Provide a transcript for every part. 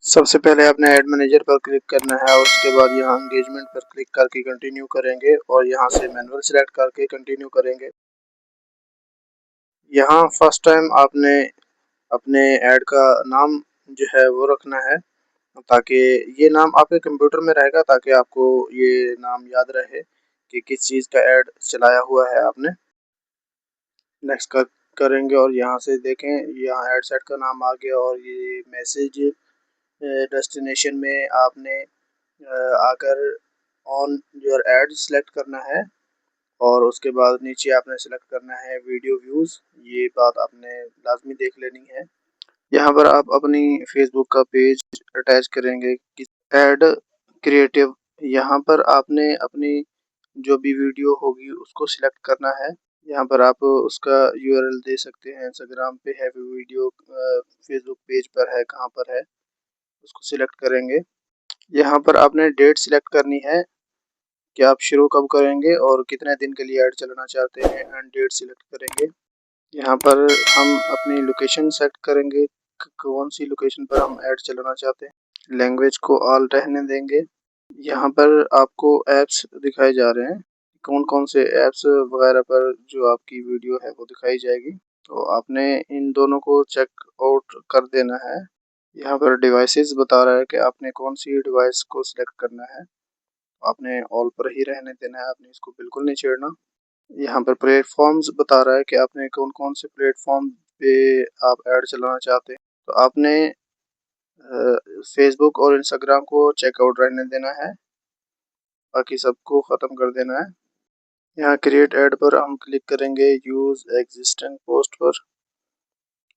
सबसे पहले आपने ऐड मैनेजर पर क्लिक करना है और उसके बाद यहाँ एंगेजमेंट पर क्लिक करके कंटिन्यू करेंगे और यहाँ से मैनुअल सेलेक्ट करके कंटिन्यू करेंगे। यहाँ फर्स्ट टाइम आपने अपने ऐड का नाम जो है वो रखना है, ताकि ये नाम आपके कंप्यूटर में रहेगा, ताकि आपको ये नाम याद रहे कि किस चीज़ का ऐड चलाया हुआ है आपने। नेक्स्ट करेंगे और यहाँ से देखें, यहाँ ऐड सेट का नाम आ गया और ये मैसेज डेस्टिनेशन में आपने आकर ऑन योर ऐड सेलेक्ट करना है और उसके बाद नीचे आपने सेलेक्ट करना है वीडियो व्यूज़। ये बात आपने लाजमी देख लेनी है। यहाँ पर आप अपनी फेसबुक का पेज अटैच करेंगे। ऐड क्रिएटिव, यहाँ पर आपने अपनी जो भी वीडियो होगी उसको सिलेक्ट करना है। यहाँ पर आप उसका यूआरएल दे सकते हैं, इंस्टाग्राम पे है वीडियो, फेसबुक पेज पर है, कहाँ पर है, उसको सिलेक्ट करेंगे। यहाँ पर आपने डेट सिलेक्ट करनी है कि आप शुरू कब करेंगे और कितने दिन के लिए ऐड चलाना चाहते हैं, एंड डेट सिलेक्ट करेंगे। यहाँ पर हम अपनी लोकेशन सेट करेंगे, कौन सी लोकेशन पर हम ऐड चलाना चाहते हैं। लैंग्वेज को ऑल रहने देंगे। यहाँ पर आपको ऐप्स दिखाए जा रहे हैं, कौन कौन से ऐप्स वगैरह पर जो आपकी वीडियो है वो दिखाई जाएगी, तो आपने इन दोनों को चेक आउट कर देना है। यहाँ पर डिवाइसेस बता रहा है कि आपने कौन सी डिवाइस को सिलेक्ट करना है, आपने ऑल पर ही रहने देना है, आपने इसको बिल्कुल नहीं छेड़ना। यहाँ पर प्लेटफॉर्म्स बता रहा है कि आपने कौन कौन से प्लेटफॉर्म पे आप ऐड चलाना चाहते हैं, तो आपने फेसबुक और इंस्टाग्राम को चेकआउट रहने देना है, बाकी सबको ख़त्म कर देना है। यहाँ क्रिएट ऐड पर हम क्लिक करेंगे, यूज़ एग्जिस्टिंग पोस्ट पर,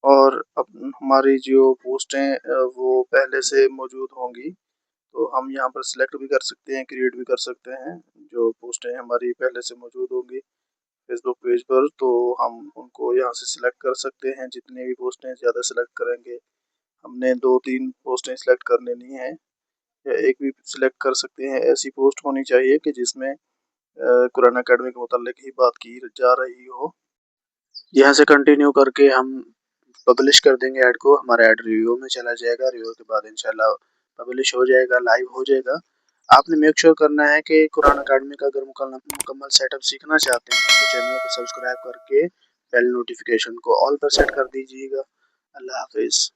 और अब हमारी जो पोस्टें वो पहले से मौजूद होंगी, तो हम यहाँ पर सिलेक्ट भी कर सकते हैं, क्रिएट भी कर सकते हैं। जो पोस्टें हमारी पहले से मौजूद होंगी फेसबुक पेज पर, तो हम उनको यहाँ से सिलेक्ट कर सकते हैं। जितनी भी पोस्टें ज़्यादा सिलेक्ट करेंगे, हमने 2-3 पोस्टें सिलेक्ट कर लेनी है या एक भी सिलेक्ट कर सकते हैं। ऐसी पोस्ट होनी चाहिए कि जिसमें कुरान अकेडमी के मुतालिक ही बात की जा रही हो। यहाँ से कंटिन्यू करके हम पब्लिश कर देंगे ऐड को, हमारा ऐड रिव्यू में चला जाएगा। रिव्यू के बाद इंशाल्लाह पब्लिश हो जाएगा, लाइव हो जाएगा। आपने मेक श्योर करना है कि कुरान अकेडमी का अगर मुकम्मल सेटअप सीखना चाहते हैं तो चैनल को सब्सक्राइब करके बेल नोटिफिकेशन को ऑल पर सेट कर दीजिएगा। अल्लाह हाफिज़।